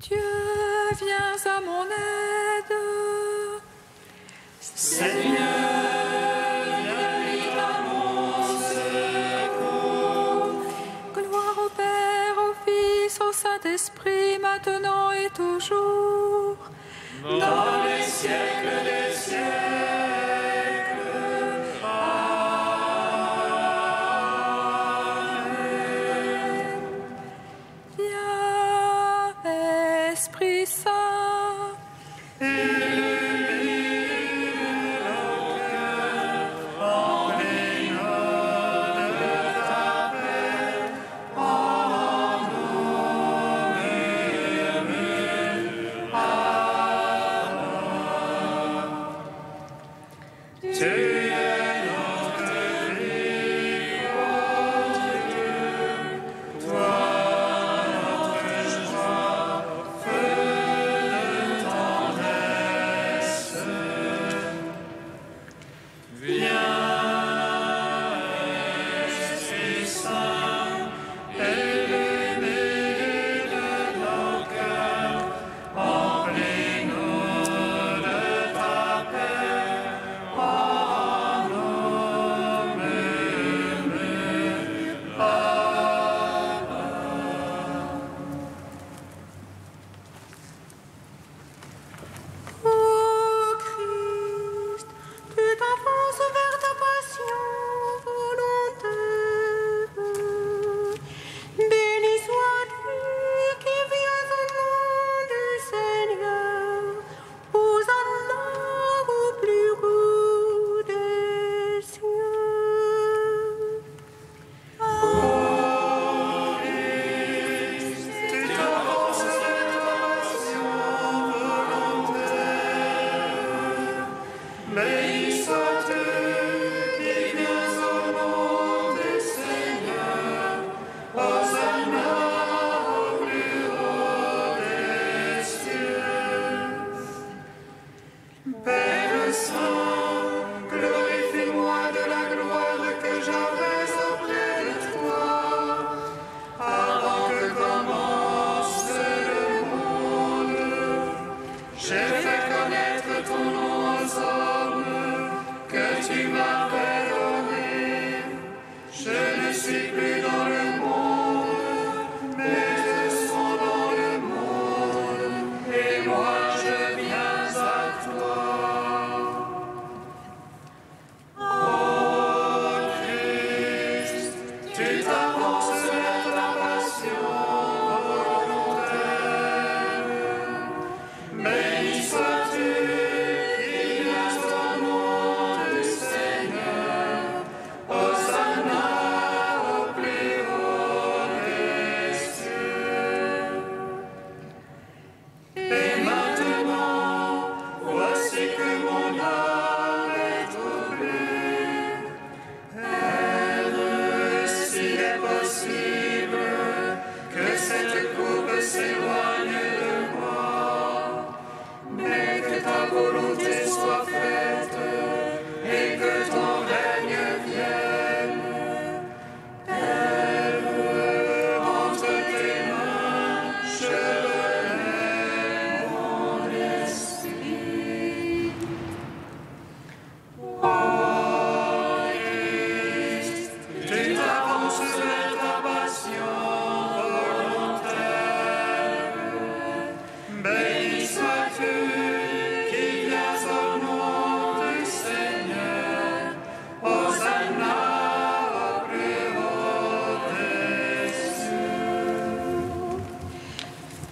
Dieu, viens à mon aide. Seigneur, viens vite à mon secours. Gloire au Père, au Fils, au Saint-Esprit, maintenant et toujours. Dans les siècles des siècles. Amen. Viens, Esprit Saint.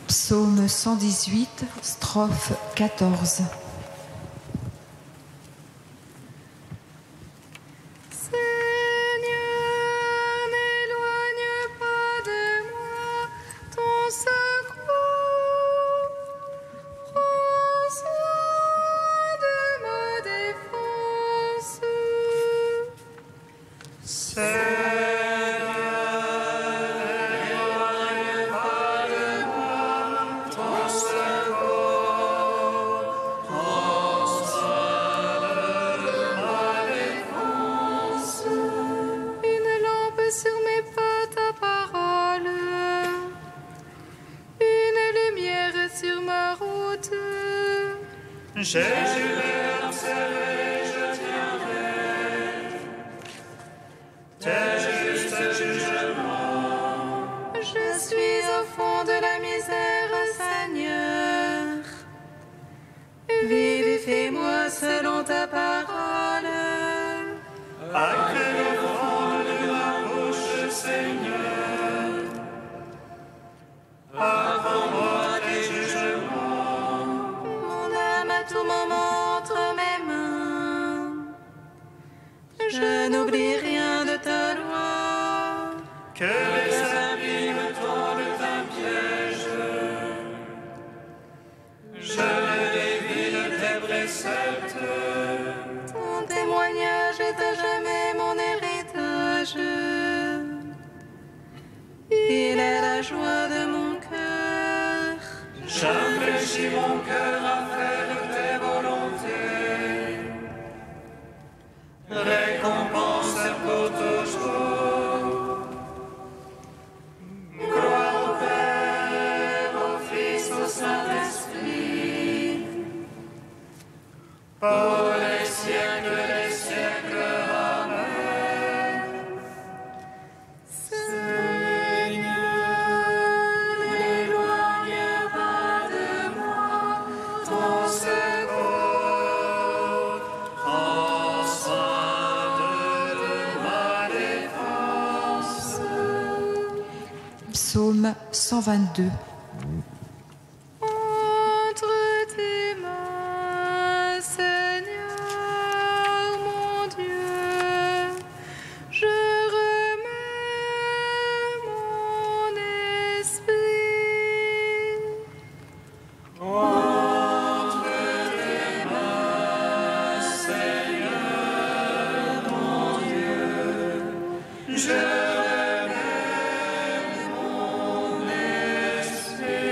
Psaume 118, strophe 14. Ton secours Jésus l'ai observé, je tiendrai tes justes jugements. Je suis au fond de la misère, Seigneur. Vivifie-moi selon ta parole. Après l'offrande de ma bouche, Seigneur, apprends-moi tes jugements. Mon âme à tout moment entre mes mains. Je n'oublie rien de ta loi. Que les impies me tendent un piège. Je me dévie de tes préceptes. Ton témoignage est à jamais mon héritage. Il est la joie de mon cœur. J'infléchis mon cœur à faire tes volontés. Récompense pour toujours. Gloire au Père, au Fils, au Saint-Esprit, pour les siècles des siècles. Amen. Seigneur, n'éloigne pas de moi ton Secours, prends soin de ma défense. Psaume 122. Entre tes mains, Seigneur mon Dieu, je remets mon esprit. Entre tes mains, Seigneur mon Dieu, je remets mon esprit.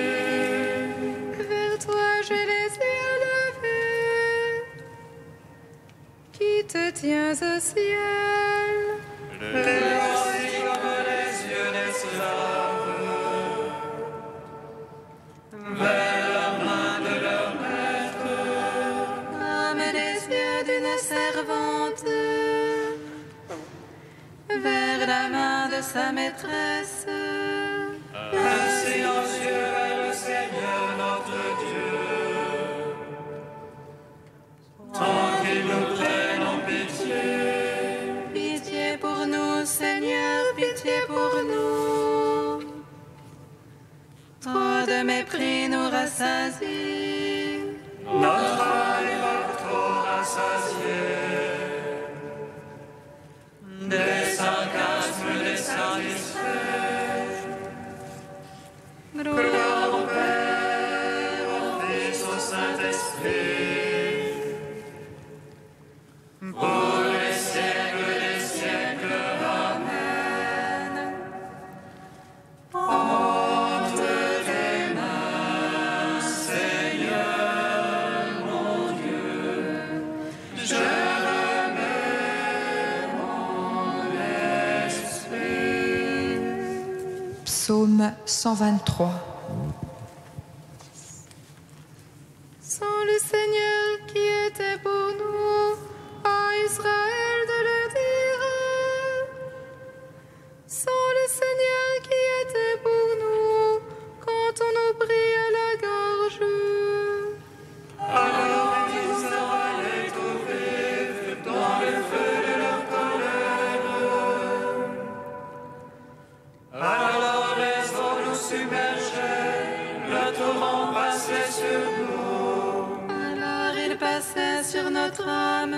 Vers toi j'ai les yeux levés, qui te tiens au ciel. Les voici comme les yeux d'esclaves, vers la main de leur maître. Comme les yeux d'une servante vers la main de sa maîtresse. Ainsi nos yeux vers le Seigneur notre Dieu, tant qu'il nous prenne en pitié. Pitié pour nous, Seigneur, pitié pour nous. Trop de mépris nous rassasie. Notre âme est trop rassasiée. Des sarcasmes les satisfaits. Gloire au Père, au Fils, au Saint-Esprit, pour les siècles des siècles. Amen. Entre tes mains, Seigneur mon Dieu, je remets mon esprit. Psaume 123. Sans le Seigneur qui était pour nous, à Israël de le dire. Sans le Seigneur qui était pour nous, quand on nous prit à la gorge. Alors Israël est trouvé dans le feu de leur colère. Alors les eaux nous submergeaient, le torrent passait sur nous. Alors il passait sur notre âme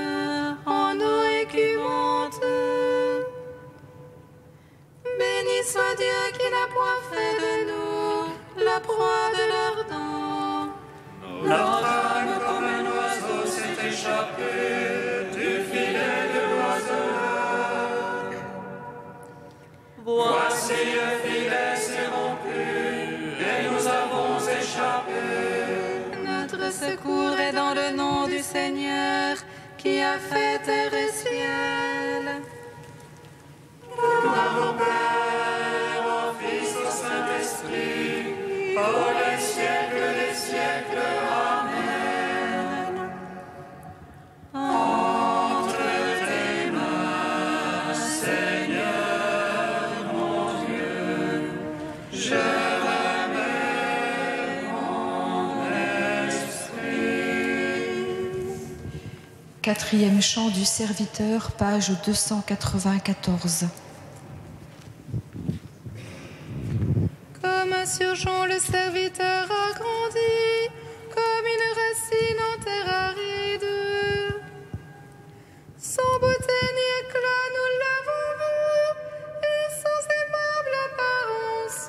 en eau écumante. Béni soit Dieu qui n'a point fait de nous la proie de leurs dents. Notre âme comme un oiseau s'est échappée du filet de l'oiseleur. Voici le filet s'est rompu et nous avons échappé. Notre secours est dans le nom du Seigneur qui a fait terre et ciel. Gloire au Père, au Fils, au Saint-Esprit, pour les siècles des siècles. Amen. 4e chant du serviteur, page 294. Comme un surgeon, le serviteur a grandi, comme une racine en terre aride. Sans beauté ni éclat, nous l'avons vu, et sans aimable apparence.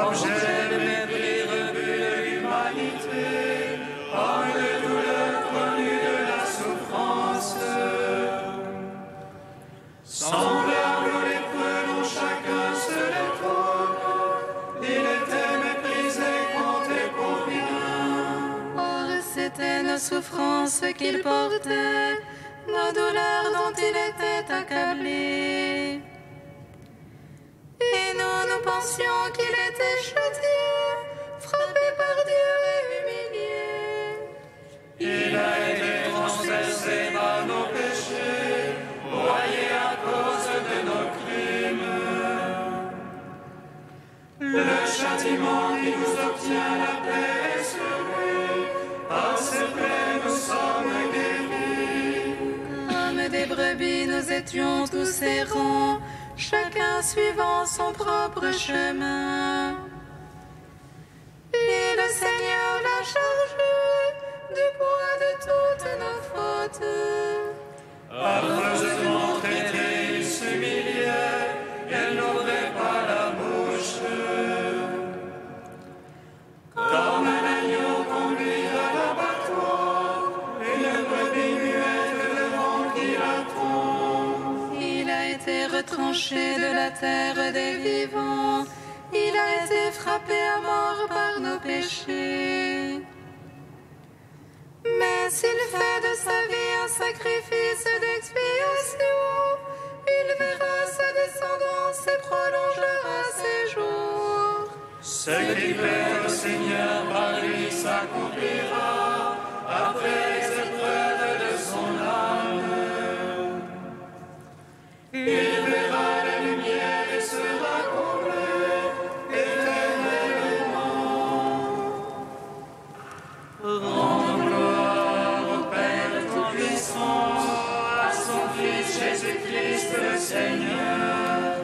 Objet de mépris, rebut de l'humanité, homme de douleur, connu de la souffrance. Semblable aux lépreux dont chacun se détourne, il était méprisé, compté pour rien. Or, c'était nos souffrances qu'il portait, nos douleurs dont il était accablé. Et nous pensions qu'il était châtié, frappé par Dieu et humilié. Il a été transpercé par nos péchés, broyé à cause de nos crimes. Le châtiment qui nous obtient la paix est sur lui, par ses plaies nous sommes guéris. Comme des brebis, nous étions tous errants, chacun suivant son propre chemin. Et le Seigneur l'a chargé du poids de toutes nos fautes. Affreusement traité, il s'humiliait, elle n'ouvrait pas la bouche. Comme un agneau conduit à l'abattoir, une brebis muette devant qui l'attend. Il a été retranché de la terre des vivants, il a été frappé à mort par nos péchés. Mais s'il fait de sa vie un sacrifice d'expiation, il verra sa descendance et prolongera ses jours. Ce qui plaît au Seigneur par lui s'accomplira, après les épreuves de son âme. Il verra la lumière et sera comblé éternellement. Rendons gloire au Père Tout-Puissant, à son Fils Jésus-Christ le Seigneur,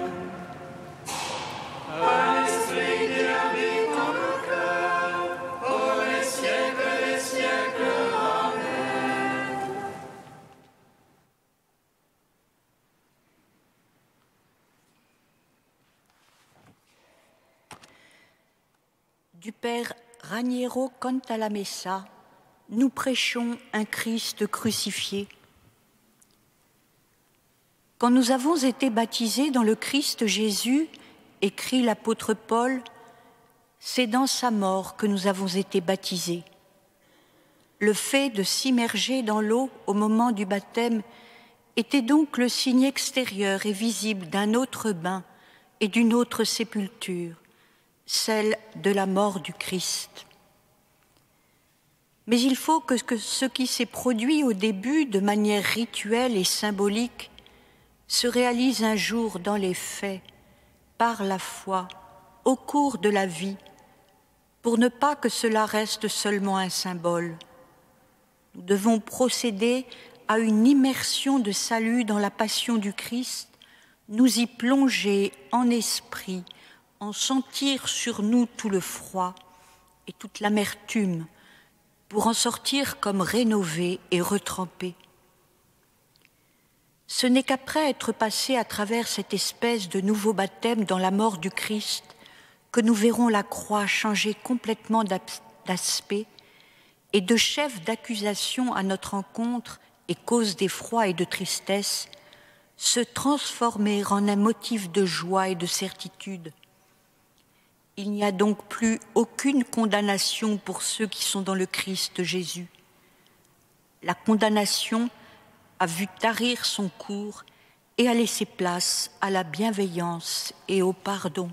à l'Esprit qui habite en nos cœurs, pour les siècles des siècles. Amen. Du Père Raniero Cantalamessa, nous prêchons un Christ crucifié. Quand nous avons été baptisés dans le Christ Jésus, écrit l'apôtre Paul, c'est dans sa mort que nous avons été baptisés. Le fait de s'immerger dans l'eau au moment du baptême était donc le signe extérieur et visible d'un autre bain et d'une autre sépulture, celle de la mort du Christ. Mais il faut que ce qui s'est produit au début de manière rituelle et symbolique se réalise un jour dans les faits, par la foi, au cours de la vie, pour ne pas que cela reste seulement un symbole. Nous devons procéder à une immersion de salut dans la passion du Christ, nous y plonger en esprit, en sentir sur nous tout le froid et toute l'amertume, pour en sortir comme rénovés et retrempés. Ce n'est qu'après être passés à travers cette espèce de nouveau baptême dans la mort du Christ que nous verrons la croix changer complètement d'aspect et de chef d'accusation à notre encontre et cause d'effroi et de tristesse se transformer en un motif de joie et de certitude. Il n'y a donc plus aucune condamnation pour ceux qui sont dans le Christ Jésus. La condamnation a vu tarir son cours et a laissé place à la bienveillance et au pardon.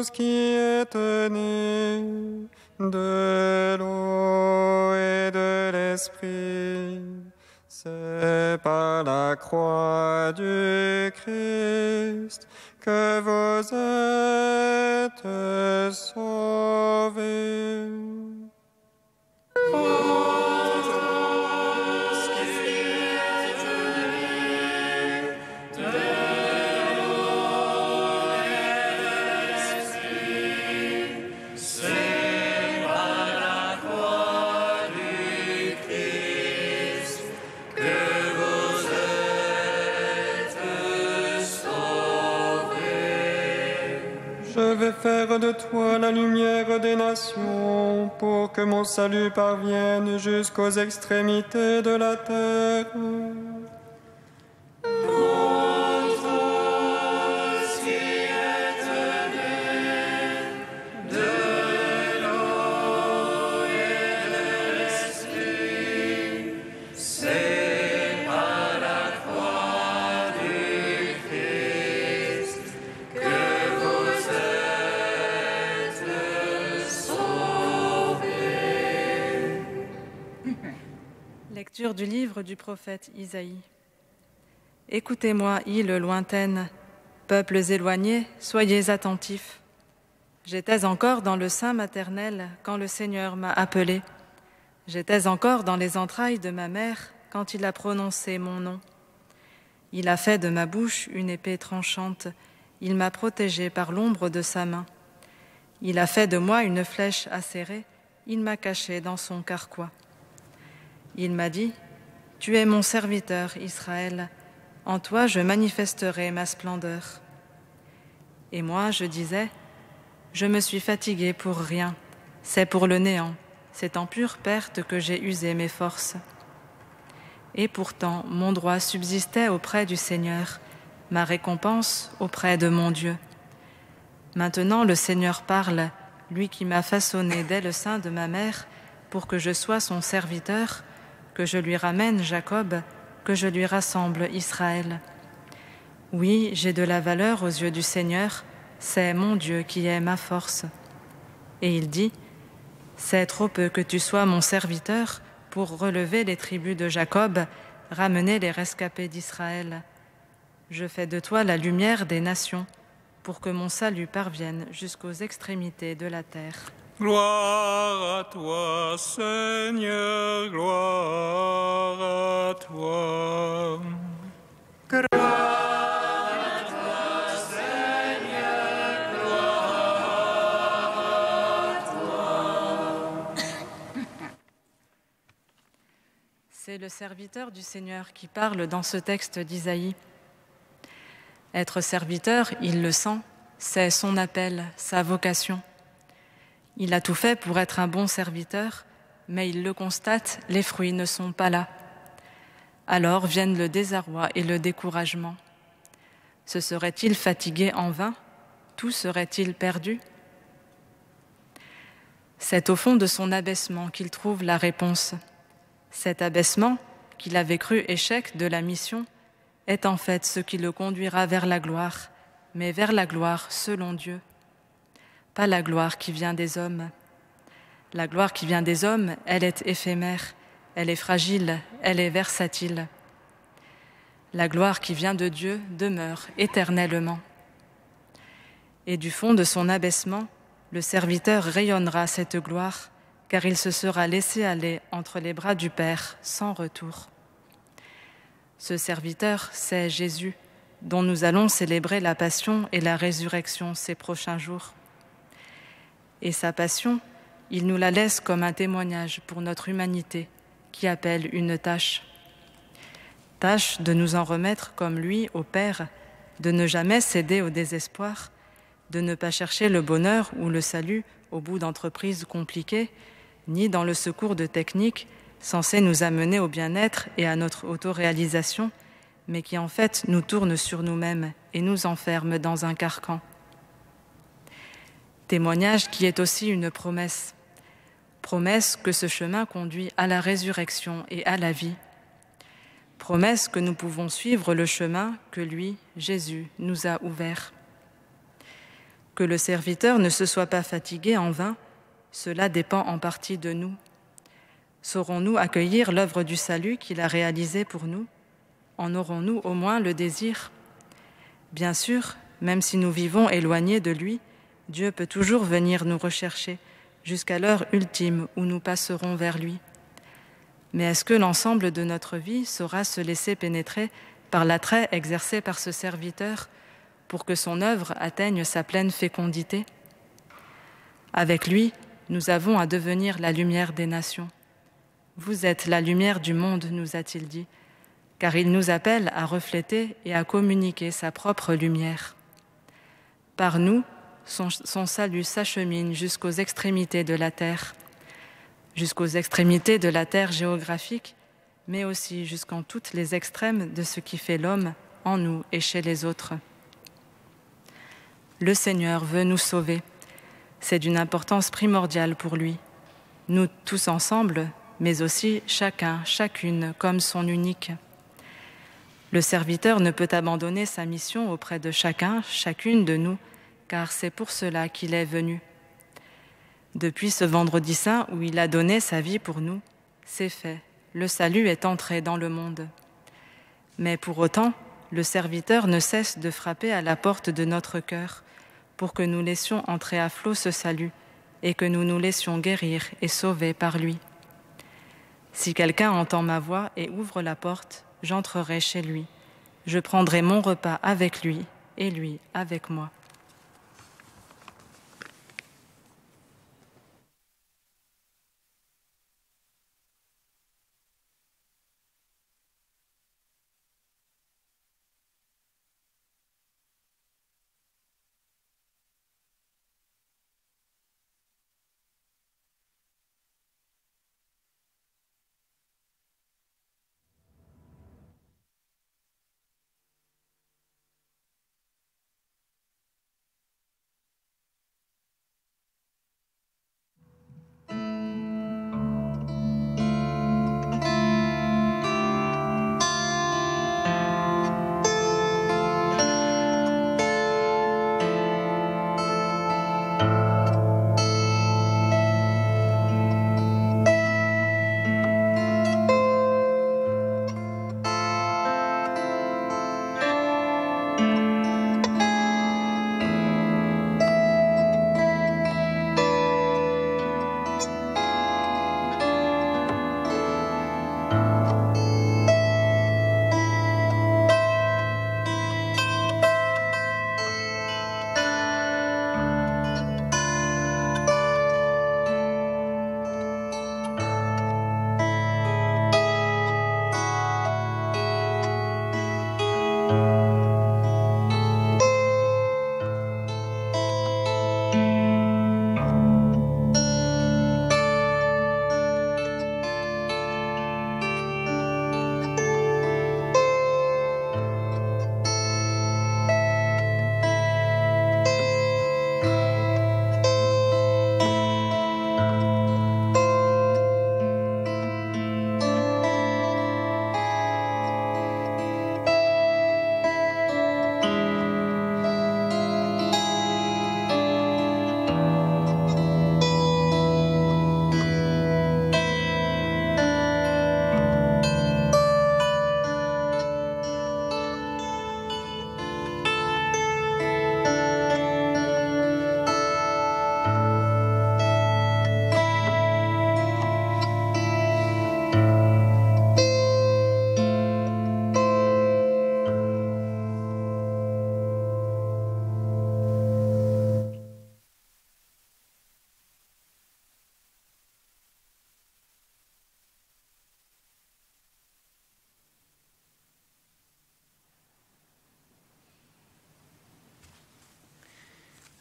chose qui est né de l'eau et de l'esprit. C'est par la croix du Christ que vous êtes sauvés. Je vais faire de toi la lumière des nations, pour que mon salut parvienne jusqu'aux extrémités de la terre. Lecture du livre du prophète Isaïe. Écoutez-moi, îles lointaines, peuples éloignés, soyez attentifs. J'étais encore dans le sein maternel quand le Seigneur m'a appelé. J'étais encore dans les entrailles de ma mère quand il a prononcé mon nom. Il a fait de ma bouche une épée tranchante. Il m'a protégée par l'ombre de sa main. Il a fait de moi une flèche acérée. Il m'a caché dans son carquois. Il m'a dit, « Tu es mon serviteur, Israël. En toi, je manifesterai ma splendeur. » Et moi, je disais, « Je me suis fatigué pour rien. C'est pour le néant. C'est en pure perte que j'ai usé mes forces. » Et pourtant, mon droit subsistait auprès du Seigneur, ma récompense auprès de mon Dieu. Maintenant, le Seigneur parle, lui qui m'a façonné dès le sein de ma mère, pour que je sois son serviteur, que je lui ramène Jacob, que je lui rassemble Israël. Oui, j'ai de la valeur aux yeux du Seigneur, c'est mon Dieu qui est ma force. Et il dit, « C'est trop peu que tu sois mon serviteur pour relever les tribus de Jacob, ramener les rescapés d'Israël. Je fais de toi la lumière des nations, pour que mon salut parvienne jusqu'aux extrémités de la terre. » Gloire à toi, Seigneur, gloire à toi. Gloire à toi, Seigneur, gloire à toi. C'est le serviteur du Seigneur qui parle dans ce texte d'Isaïe. Être serviteur, il le sent, c'est son appel, sa vocation. Il a tout fait pour être un bon serviteur, mais il le constate, les fruits ne sont pas là. Alors viennent le désarroi et le découragement. Se serait-il fatigué en vain? Tout serait-il perdu? C'est au fond de son abaissement qu'il trouve la réponse. Cet abaissement, qu'il avait cru échec de la mission, est en fait ce qui le conduira vers la gloire, mais vers la gloire selon Dieu. Pas la gloire qui vient des hommes. La gloire qui vient des hommes, elle est éphémère, elle est fragile, elle est versatile. La gloire qui vient de Dieu demeure éternellement. Et du fond de son abaissement, le serviteur rayonnera cette gloire, car il se sera laissé aller entre les bras du Père sans retour. Ce serviteur, c'est Jésus, dont nous allons célébrer la passion et la résurrection ces prochains jours. Et sa passion, il nous la laisse comme un témoignage pour notre humanité, qui appelle une tâche. Tâche de nous en remettre comme lui au Père, de ne jamais céder au désespoir, de ne pas chercher le bonheur ou le salut au bout d'entreprises compliquées, ni dans le secours de techniques censées nous amener au bien-être et à notre autoréalisation, mais qui en fait nous tournent sur nous-mêmes et nous enferment dans un carcan. Témoignage qui est aussi une promesse. Promesse que ce chemin conduit à la résurrection et à la vie. Promesse que nous pouvons suivre le chemin que lui, Jésus, nous a ouvert. Que le serviteur ne se soit pas fatigué en vain, cela dépend en partie de nous. Saurons-nous accueillir l'œuvre du salut qu'il a réalisée pour nous? En aurons-nous au moins le désir? Bien sûr, même si nous vivons éloignés de lui, Dieu peut toujours venir nous rechercher jusqu'à l'heure ultime où nous passerons vers lui. Mais est-ce que l'ensemble de notre vie saura se laisser pénétrer par l'attrait exercé par ce serviteur pour que son œuvre atteigne sa pleine fécondité? Avec lui, nous avons à devenir la lumière des nations. Vous êtes la lumière du monde, nous a-t-il dit, car il nous appelle à refléter et à communiquer sa propre lumière. Par nous, son salut s'achemine jusqu'aux extrémités de la terre, géographique, mais aussi jusqu'en toutes les extrêmes de ce qui fait l'homme en nous et chez les autres. Le Seigneur veut nous sauver. C'est d'une importance primordiale pour lui. Nous tous ensemble, mais aussi chacun, chacune, comme son unique. Le serviteur ne peut abandonner sa mission auprès de chacun, chacune de nous, car c'est pour cela qu'il est venu. Depuis ce vendredi saint où il a donné sa vie pour nous, c'est fait, le salut est entré dans le monde. Mais pour autant, le serviteur ne cesse de frapper à la porte de notre cœur pour que nous laissions entrer à flot ce salut et que nous nous laissions guérir et sauver par lui. Si quelqu'un entend ma voix et ouvre la porte, j'entrerai chez lui. Je prendrai mon repas avec lui et lui avec moi.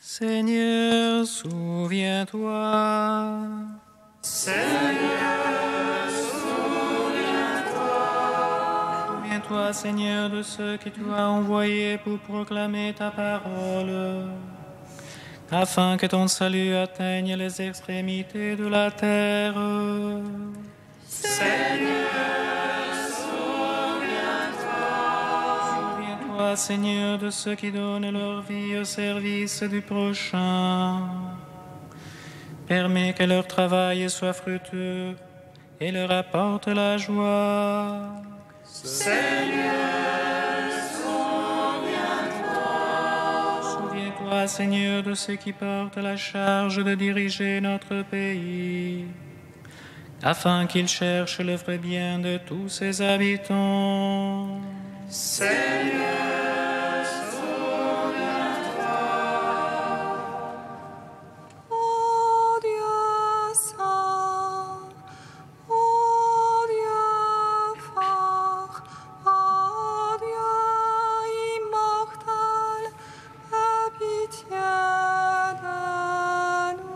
Seigneur, souviens-toi. Seigneur, souviens-toi. Souviens-toi, Seigneur, de ceux que tu as envoyés pour proclamer ta parole, afin que ton salut atteigne les extrémités de la terre. Seigneur, souviens-toi. Souviens-toi toi, Seigneur, de ceux qui donnent leur vie au service du prochain. Permets que leur travail soit fructueux et leur apporte la joie. Seigneur, souviens-toi, Seigneur, de ceux qui portent la charge de diriger notre pays, afin qu'ils cherchent le vrai bien de tous ses habitants. Seigneur, souviens-toi. Ô Dieu saint, ô Dieu fort, ô Dieu immortel, aie pitié de nous.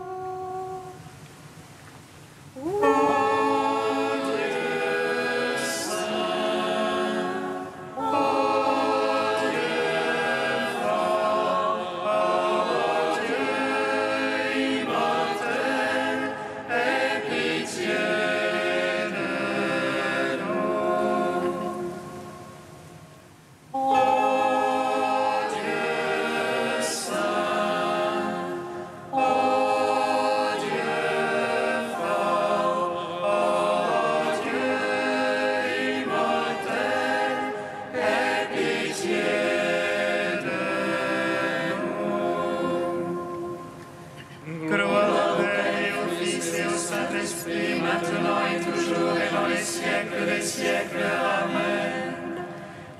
Gloire au Père et au Fils et au Saint-Esprit, maintenant et toujours et dans les siècles des siècles. Amen.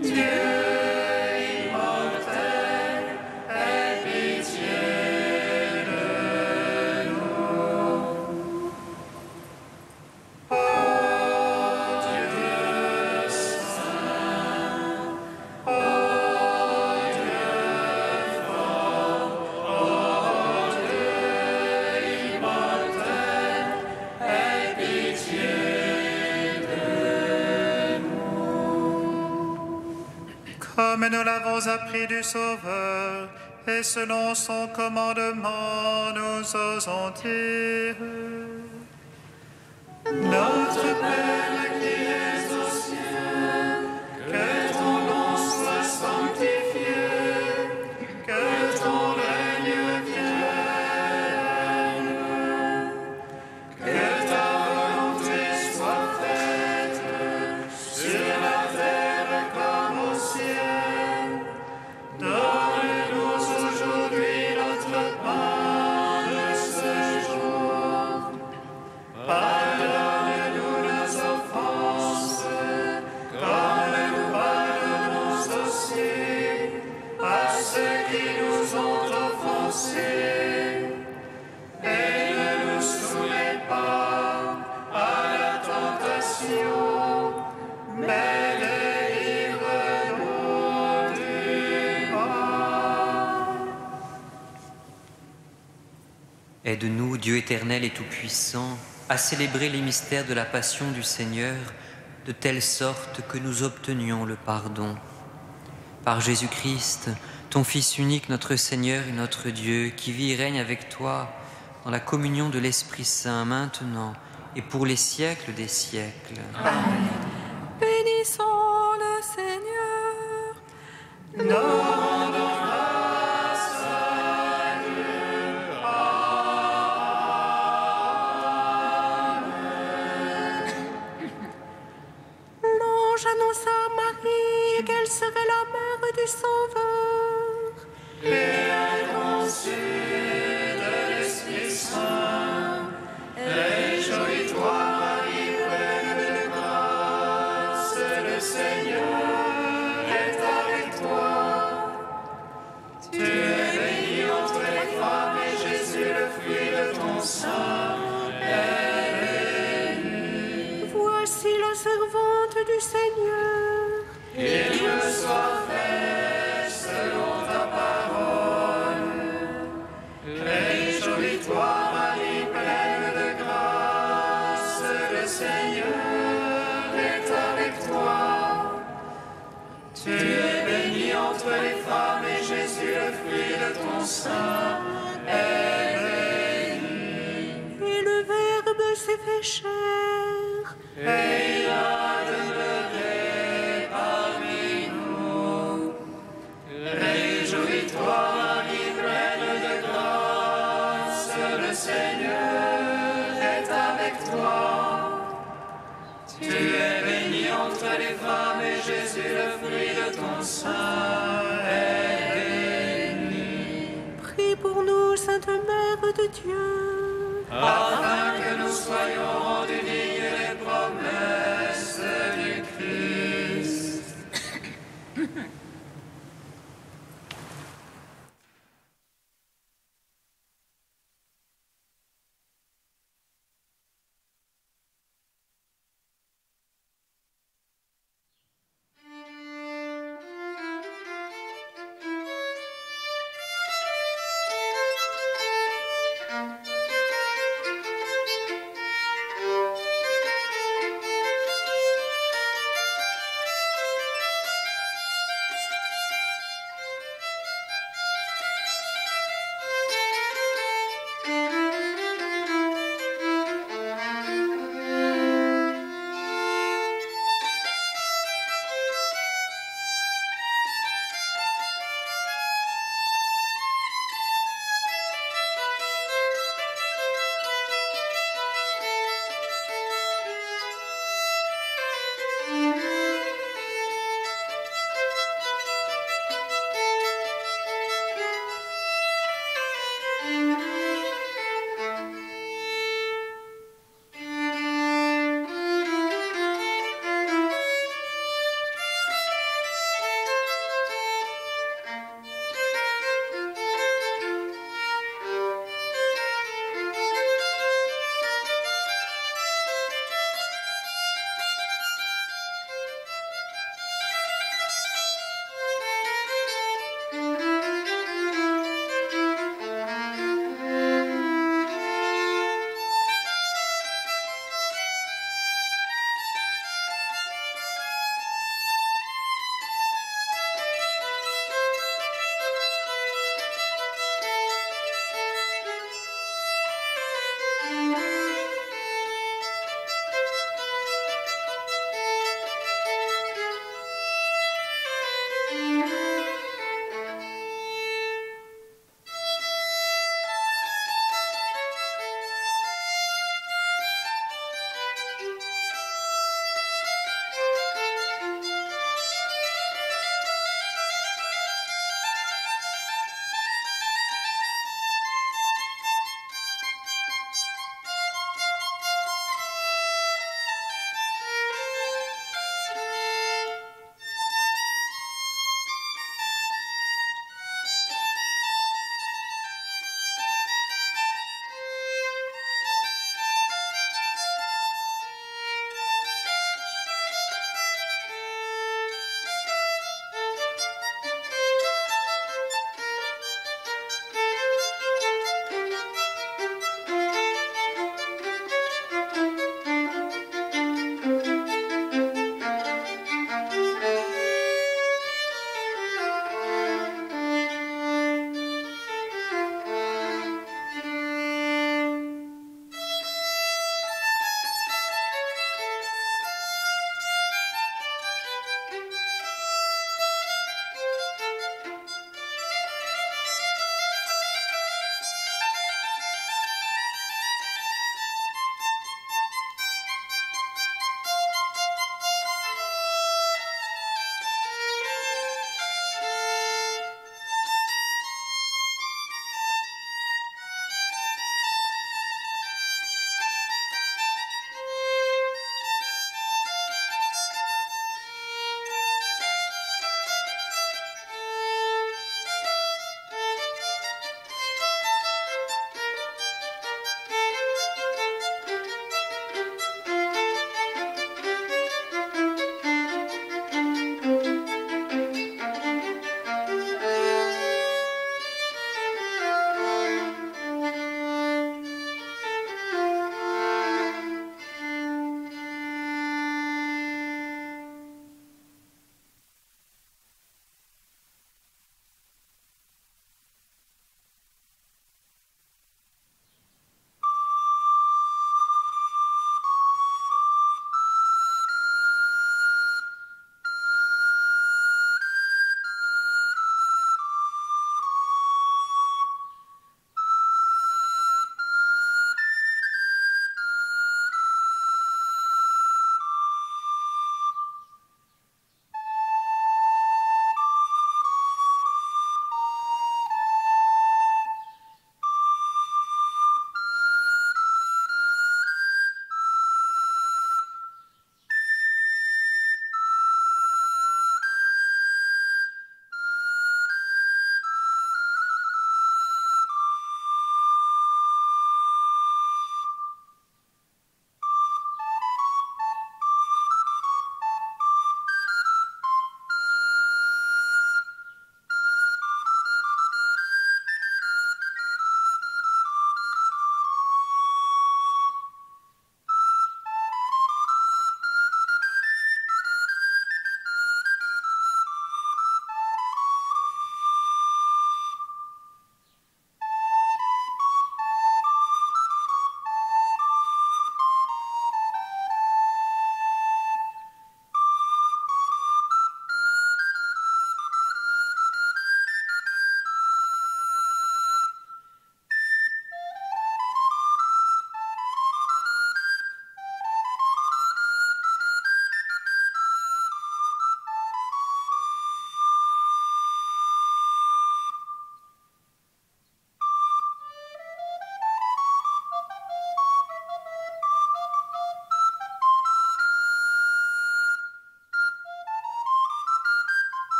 Dieu immortel, aie pitié de nous. Ô Dieu saint, ô Dieu fort, ô Dieu immortel, aie pitié de nous. Comme nous l'avons appris du Sauveur, et selon son commandement, nous osons dire: Notre Père qui es aux cieux, que ton nom soit sanctifié, que ton règne vienne, que ta volonté soit faite sur la terre comme au ciel. Donne-nous aujourd'hui notre pain de ce jour. Pardonne-nous nos offenses, comme nous pardonnons aussi à ceux qui nous ont offensés. Et ne nous soumets pas à la tentation, mais délivre-nous du mal. Aide-nous, Dieu éternel et tout-puissant, à célébrer les mystères de la passion du Seigneur, de telle sorte que nous obtenions le pardon. Par Jésus-Christ, ton Fils unique, notre Seigneur et notre Dieu, qui vit et règne avec toi dans la communion de l'Esprit Saint, maintenant et pour les siècles des siècles. Bénissons le Seigneur. Nous rendons grâce à Dieu. L'ange annonça à Marie qu'elle serait la mère du Sauveur. Et elle conçut de l'Esprit Saint. Réjouis-toi, Marie, pleine de grâce, le Seigneur est avec toi. Tu es bénie entre les femmes et Jésus, le fruit de ton sein, est béni. Voici la servante du Seigneur. Qu'il me soit fait selon ta parole. Réjouis-toi, Marie, pleine de grâce, le Seigneur est avec toi. Tu es bénie entre les femmes et Jésus, le fruit de ton sein, est béni. Et le Verbe s'est fait chair. Et il a demeuré parmi nous. les femmes, et Jésus, le fruit de ton sein, est béni. Prie pour nous, Sainte Mère de Dieu, afin que nous soyons rendus dignes